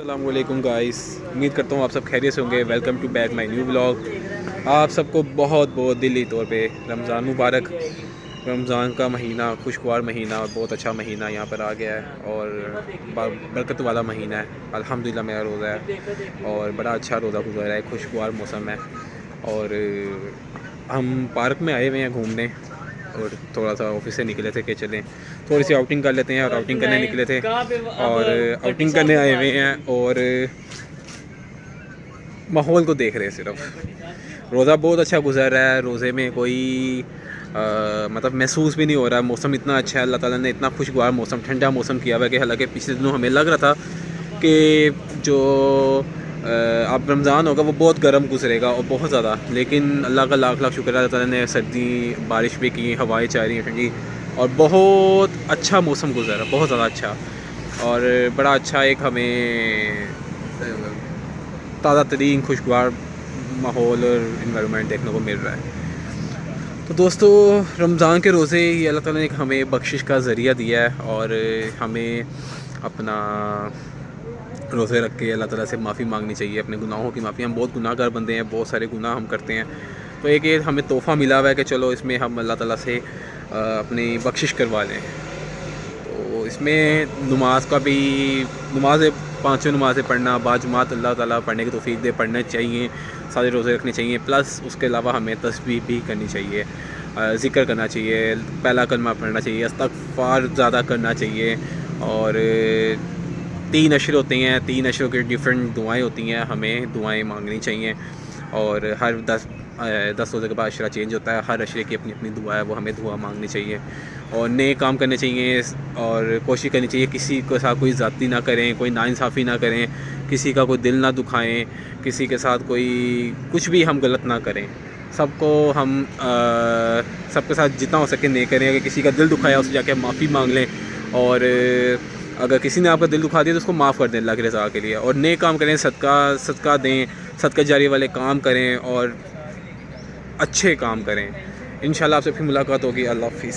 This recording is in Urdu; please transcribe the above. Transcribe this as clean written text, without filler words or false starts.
السلام علیکم گائس، امید کرتا ہوں آپ سب خیریت سے ہوں گے۔ Welcome to back my new blog. آپ سب کو بہت بہت دلی طور پہ رمضان مبارک۔ رمضان کا مہینہ خوشگوار مہینہ اور بہت اچھا مہینہ یہاں پر آ گیا ہے اور برکت والا مہینہ ہے۔ الحمدللہ میرا روزہ ہے اور بڑا اچھا روزہ گزارا ہے، خوشگوار موسم ہے اور ہم پارک میں آئے ہوئے ہیں گھومنے اور تھوڑا سا آفس سے نکلے تھے کہ چلیں تھوڑی سی آؤٹنگ کر لیتے ہیں اور آؤٹنگ کرنے نکلے تھے اور آؤٹنگ کرنے آئے ہوئے ہیں اور ماحول کو دیکھ رہے ہیں۔ صرف روزہ بہت اچھا گزر رہا ہے، روزے میں کوئی مطلب محسوس بھی نہیں ہو رہا ہے، موسم اتنا اچھا ہے، اللہ تعالیٰ نے اتنا خوشگوار موسم ٹھنڈا موسم کیا ہوا ہے کہ حالانکہ پچھلے دنوں ہمیں لگ رہا تھا کہ جو اب رمضان ہوگا وہ بہت گرم گزرے گا اور بہت زیادہ، لیکن اللہ کا لاکھ لاکھ شکر ہے، اللہ تعالیٰ نے سردی بارش بھی کی، ہوائیں چل رہی ہیں ٹھنڈی اور بہت اچھا موسم گزرا، بہت زیادہ اچھا اور بڑا اچھا ایک ہمیں تازہ ترین خوشگوار ماحول اور انوائرمنٹ دیکھنے کو مل رہا ہے۔ تو دوستو، رمضان کے روزے یہ اللہ تعالیٰ نے ہمیں بخشش کا ذریعہ دیا ہے اور ہمیں اپنا روزے رکھ کے اللہ تعالیٰ سے معافی مانگنی چاہیے، اپنے گناہوں کی معافی۔ ہم بہت گناہ گار بندے ہیں، بہت سارے گناہ ہم کرتے ہیں، تو ایک یہ ہمیں تحفہ ملا ہوا ہے کہ چلو اس میں ہم اللہ تعالیٰ سے اپنی بخشش کروا لیں۔ تو اس میں نماز کا بھی، پانچوں نمازیں پڑھنا باجماعت اللہ تعالیٰ پڑھنے کی توفیق دے، پڑھنے چاہیے، سارے روزے رکھنے چاہیے، پلس اس کے علاوہ ہمیں تسبیح بھی کرنی چاہیے، ذکر کرنا چاہیے، پہلا کلمہ پڑھنا چاہیے، استغفار زیادہ کرنا چاہیے اور 3 عشر ہوتے ہیں، 3 عشروں کے ڈیفرنٹ دعائیں ہوتی ہیں، ہمیں دعائیں مانگنی چاہیے اور ہر 10 روزے کے بعد عشرہ چینج ہوتا ہے، ہر عشرے کی اپنی اپنی دعا ہے، وہ ہمیں دعا مانگنی چاہیے اور نیک کام کرنے چاہیے اور کوشش کرنی چاہیے کسی کے ساتھ کوئی زیادتی نہ کریں، کوئی ناانصافی نہ کریں، کسی کا کوئی دل نہ دکھائیں، کسی کے ساتھ کوئی کچھ بھی ہم غلط نہ کریں، سب کو ہم سب کے ساتھ جتنا ہو سکے نیک کریں۔ اگر کسی کا دل دکھایا اس سے جا کے ہم معافی مانگ لیں اور اگر کسی نے آپ کا دل دکھا دیا تو اس کو معاف کر دیں اللہ کی رضا کے لیے اور نیک کام کریں، صدقہ دیں، صدقہ جاری والے کام کریں اور اچھے کام کریں۔ انشاءاللہ آپ سے پھر ملاقات ہوگی۔ اللہ حافظ۔